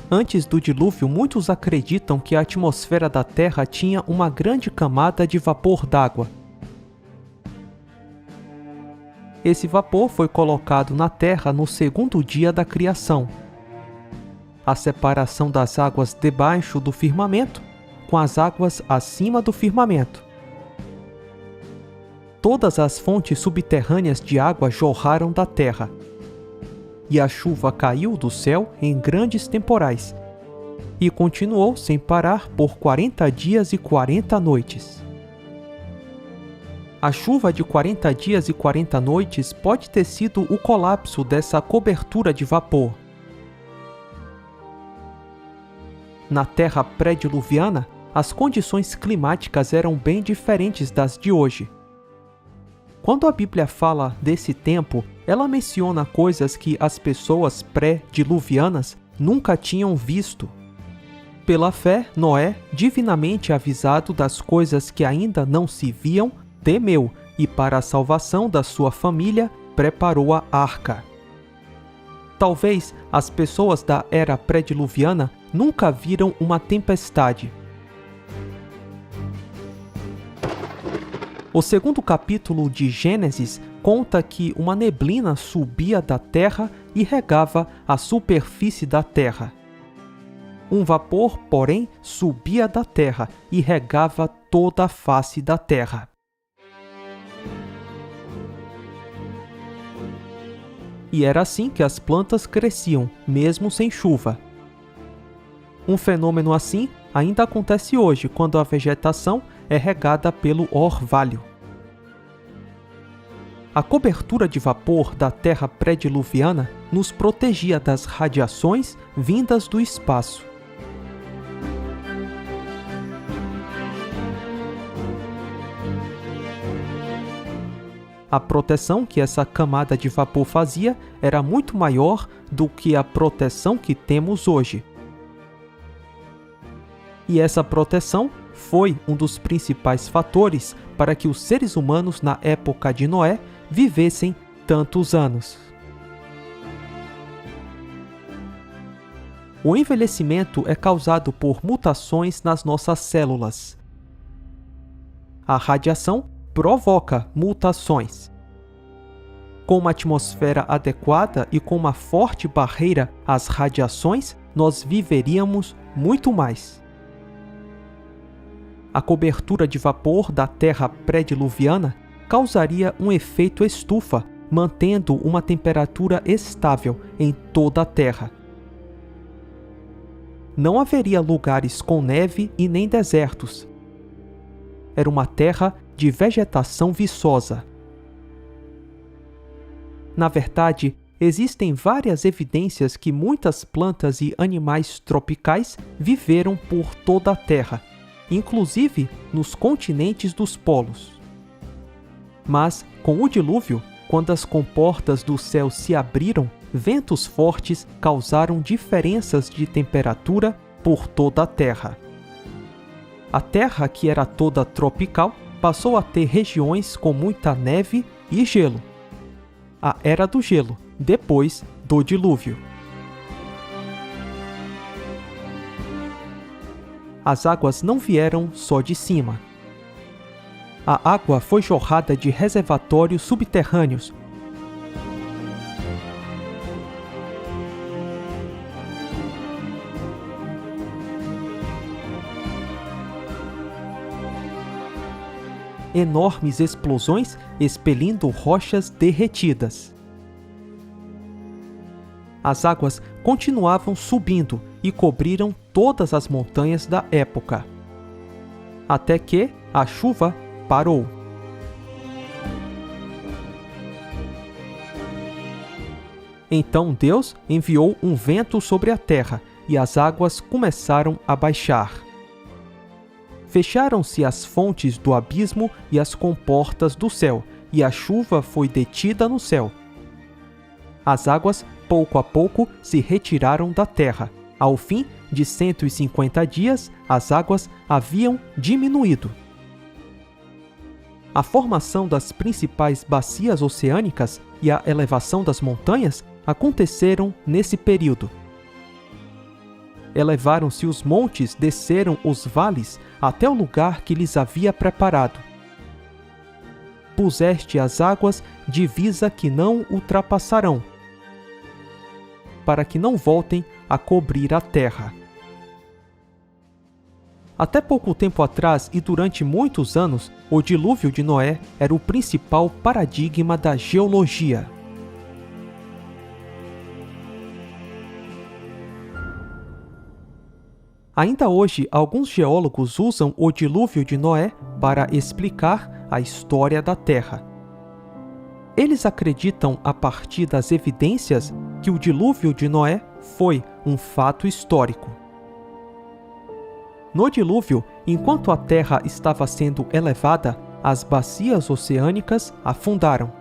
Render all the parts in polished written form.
Antes do dilúvio, muitos acreditam que a atmosfera da Terra tinha uma grande camada de vapor d'água. Esse vapor foi colocado na Terra no segundo dia da criação. A separação das águas debaixo do firmamento com as águas acima do firmamento. Todas as fontes subterrâneas de água jorraram da terra, e a chuva caiu do céu em grandes temporais, e continuou sem parar por 40 dias e 40 noites. A chuva de 40 dias e 40 noites pode ter sido o colapso dessa cobertura de vapor. Na Terra pré-diluviana, as condições climáticas eram bem diferentes das de hoje. Quando a Bíblia fala desse tempo, ela menciona coisas que as pessoas pré-diluvianas nunca tinham visto. Pela fé, Noé, divinamente avisado das coisas que ainda não se viam, temeu e, para a salvação da sua família, preparou a arca. Talvez as pessoas da era pré-diluviana nunca viram uma tempestade. O segundo capítulo de Gênesis conta que uma neblina subia da terra e regava a superfície da terra. Um vapor, porém, subia da terra e regava toda a face da terra. E era assim que as plantas cresciam, mesmo sem chuva. Um fenômeno assim ainda acontece hoje quando a vegetação é regada pelo orvalho. A cobertura de vapor da Terra pré-diluviana nos protegia das radiações vindas do espaço. A proteção que essa camada de vapor fazia era muito maior do que a proteção que temos hoje. E essa proteção foi um dos principais fatores para que os seres humanos na época de Noé vivessem tantos anos. O envelhecimento é causado por mutações nas nossas células. A radiação provoca mutações. Com uma atmosfera adequada e com uma forte barreira às radiações, nós viveríamos muito mais. A cobertura de vapor da Terra pré-diluviana causaria um efeito estufa, mantendo uma temperatura estável em toda a Terra. Não haveria lugares com neve e nem desertos. Era uma terra de vegetação viçosa. Na verdade, existem várias evidências que muitas plantas e animais tropicais viveram por toda a Terra, inclusive nos continentes dos polos. Mas, com o dilúvio, quando as comportas do céu se abriram, ventos fortes causaram diferenças de temperatura por toda a Terra. A Terra, que era toda tropical, passou a ter regiões com muita neve e gelo. A Era do Gelo, depois do dilúvio. As águas não vieram só de cima. A água foi jorrada de reservatórios subterrâneos. Enormes explosões expelindo rochas derretidas. As águas continuavam subindo e cobriram todas as montanhas da época, até que a chuva parou. Então Deus enviou um vento sobre a terra e as águas começaram a baixar. Fecharam-se as fontes do abismo e as comportas do céu, e a chuva foi detida no céu. As águas, pouco a pouco, se retiraram da terra. Ao fim de 150 dias, as águas haviam diminuído. A formação das principais bacias oceânicas e a elevação das montanhas aconteceram nesse período. elevaram-se os montes, desceram os vales, até o lugar que lhes havia preparado. Puseste as águas divisa que não ultrapassarão, para que não voltem a cobrir a terra. Até pouco tempo atrás e durante muitos anos, o dilúvio de Noé era o principal paradigma da geologia. Ainda hoje, alguns geólogos usam o dilúvio de Noé para explicar a história da Terra. Eles acreditam, a partir das evidências, que o dilúvio de Noé foi um fato histórico. No dilúvio, enquanto a Terra estava sendo elevada, as bacias oceânicas afundaram.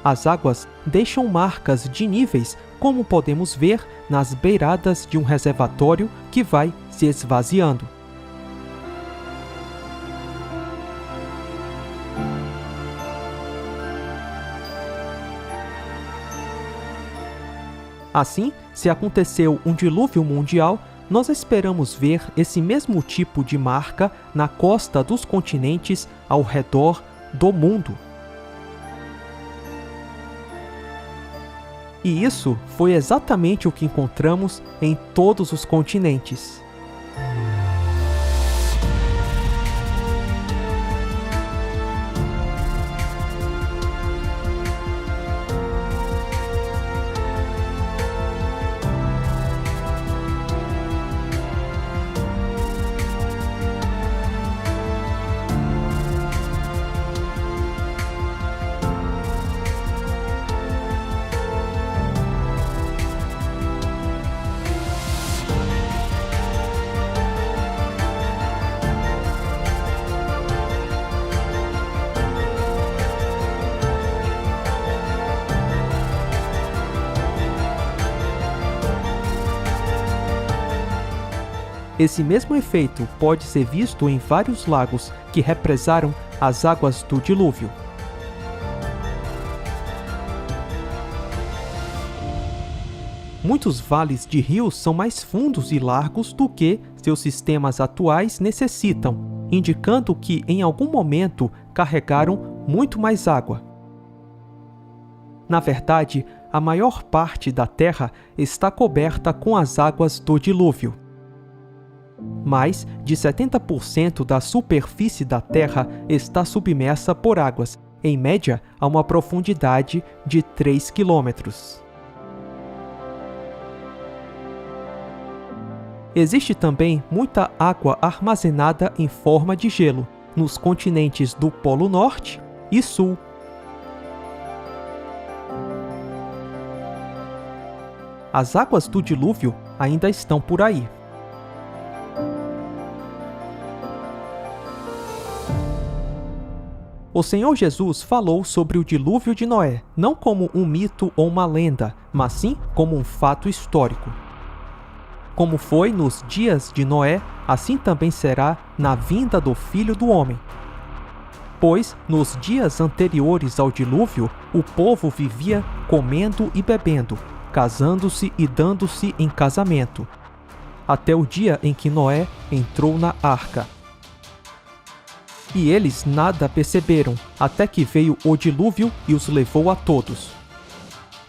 As águas deixam marcas de níveis, como podemos ver nas beiradas de um reservatório que vai se esvaziando. Assim, se aconteceu um dilúvio mundial, nós esperamos ver esse mesmo tipo de marca na costa dos continentes ao redor do mundo. E isso foi exatamente o que encontramos em todos os continentes. Esse mesmo efeito pode ser visto em vários lagos que represaram as águas do dilúvio. Muitos vales de rios são mais fundos e largos do que seus sistemas atuais necessitam, indicando que em algum momento carregaram muito mais água. Na verdade, a maior parte da Terra está coberta com as águas do dilúvio. Mais de 70% da superfície da Terra está submersa por águas, em média a uma profundidade de 3 quilômetros. Existe também muita água armazenada em forma de gelo nos continentes do Polo Norte e Sul. As águas do dilúvio ainda estão por aí. O Senhor Jesus falou sobre o dilúvio de Noé, não como um mito ou uma lenda, mas sim como um fato histórico. Como foi nos dias de Noé, assim também será na vinda do Filho do Homem. Pois, nos dias anteriores ao dilúvio, o povo vivia comendo e bebendo, casando-se e dando-se em casamento, até o dia em que Noé entrou na arca. E eles nada perceberam, até que veio o dilúvio e os levou a todos.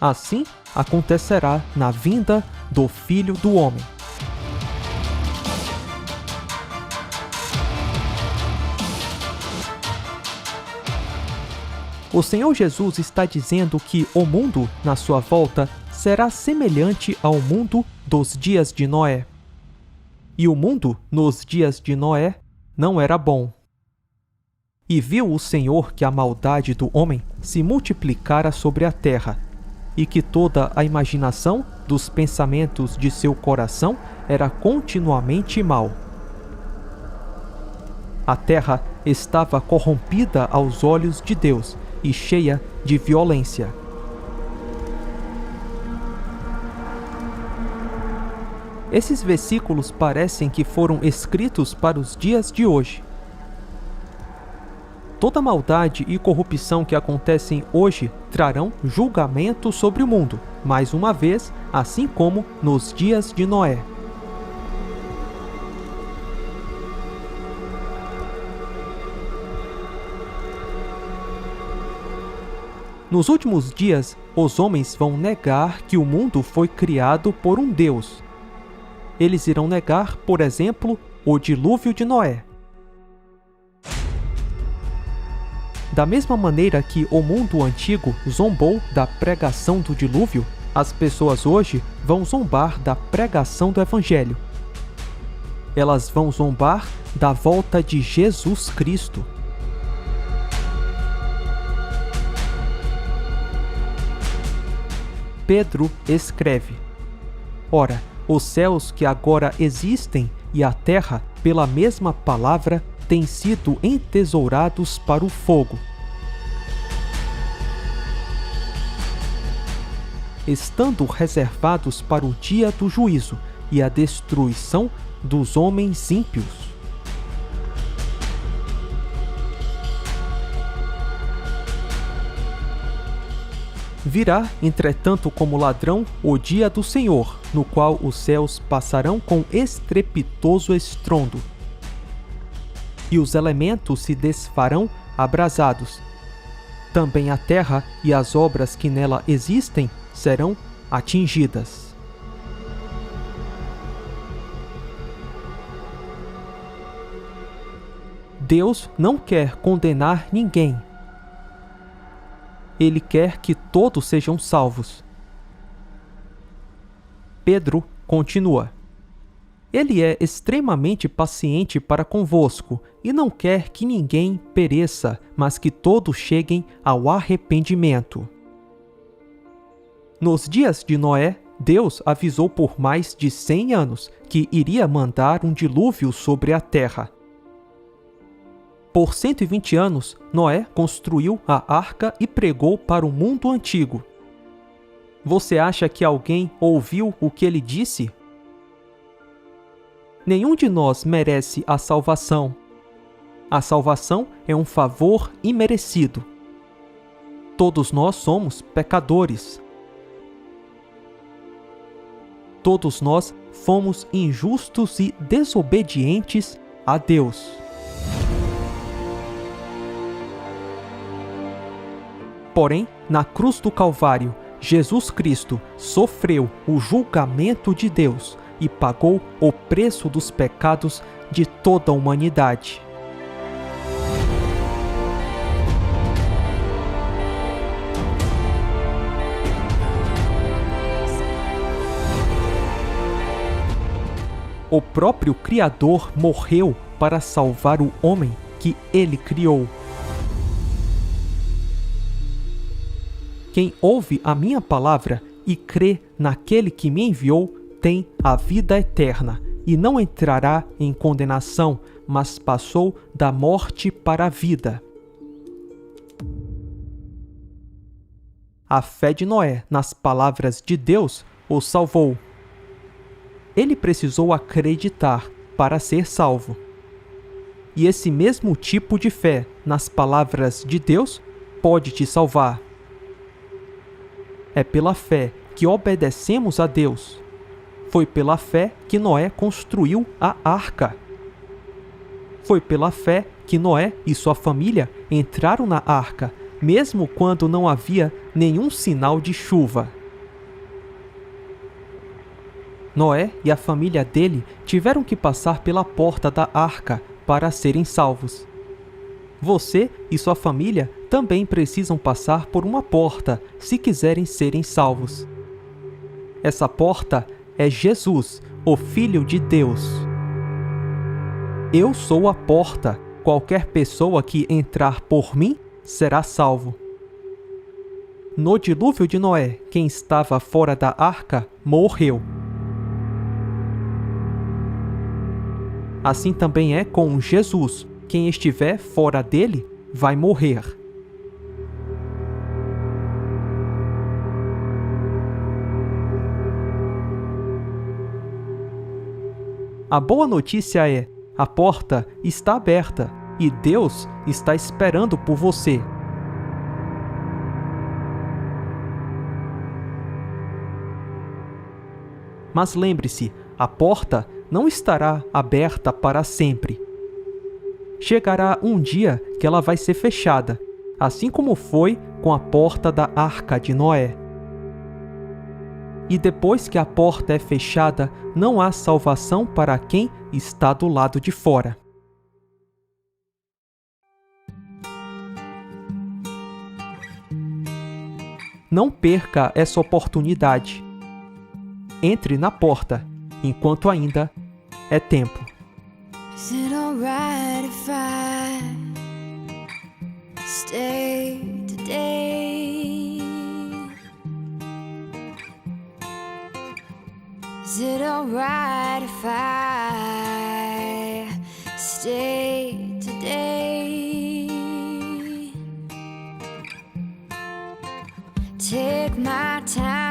Assim acontecerá na vinda do Filho do Homem. O Senhor Jesus está dizendo que o mundo, na sua volta, será semelhante ao mundo dos dias de Noé. E o mundo, nos dias de Noé, não era bom. E viu o Senhor que a maldade do homem se multiplicara sobre a terra, e que toda a imaginação dos pensamentos de seu coração era continuamente mal. A terra estava corrompida aos olhos de Deus e cheia de violência. Esses versículos parecem que foram escritos para os dias de hoje. Toda maldade e corrupção que acontecem hoje trarão julgamento sobre o mundo, mais uma vez, assim como nos dias de Noé. Nos últimos dias, os homens vão negar que o mundo foi criado por um Deus. Eles irão negar, por exemplo, o dilúvio de Noé. Da mesma maneira que o mundo antigo zombou da pregação do dilúvio, as pessoas hoje vão zombar da pregação do Evangelho. Elas vão zombar da volta de Jesus Cristo. Pedro escreve: Ora, os céus que agora existem e a terra, pela mesma palavra, têm sido entesourados para o fogo, estando reservados para o dia do juízo e a destruição dos homens ímpios. Virá, entretanto, como ladrão o dia do Senhor, no qual os céus passarão com estrepitoso estrondo, e os elementos se desfarão abrasados. Também a terra e as obras que nela existem serão atingidas. Deus não quer condenar ninguém. Ele quer que todos sejam salvos. Pedro continua: Ele é extremamente paciente para convosco e não quer que ninguém pereça, mas que todos cheguem ao arrependimento. Nos dias de Noé, Deus avisou por mais de 100 anos que iria mandar um dilúvio sobre a terra. Por 120 anos, Noé construiu a arca e pregou para o mundo antigo. Você acha que alguém ouviu o que ele disse? Nenhum de nós merece a salvação. A salvação é um favor imerecido. Todos nós somos pecadores. Todos nós fomos injustos e desobedientes a Deus. Porém, na cruz do Calvário, Jesus Cristo sofreu o julgamento de Deus e pagou o preço dos pecados de toda a humanidade. O próprio Criador morreu para salvar o homem que ele criou. Quem ouve a minha palavra e crê naquele que me enviou tem a vida eterna e não entrará em condenação, mas passou da morte para a vida. A fé de Noé nas palavras de Deus o salvou. Ele precisou acreditar para ser salvo. E esse mesmo tipo de fé nas palavras de Deus pode te salvar. É pela fé que obedecemos a Deus. Foi pela fé que Noé construiu a arca. Foi pela fé que Noé e sua família entraram na arca, mesmo quando não havia nenhum sinal de chuva. Noé e a família dele tiveram que passar pela porta da arca para serem salvos. Você e sua família também precisam passar por uma porta se quiserem serem salvos. Essa porta é Jesus, o Filho de Deus. Eu sou a porta. Qualquer pessoa que entrar por mim será salvo. No dilúvio de Noé, quem estava fora da arca morreu. Assim também é com Jesus. Quem estiver fora dele vai morrer. A boa notícia é: a porta está aberta e Deus está esperando por você. Mas lembre-se, a porta não estará aberta para sempre. Chegará um dia que ela vai ser fechada, assim como foi com a porta da Arca de Noé. E depois que a porta é fechada, não há salvação para quem está do lado de fora. Não perca essa oportunidade. Entre na porta, enquanto ainda é tempo. Is it alright if I stay today? Is it alright if I stay today? Take my time.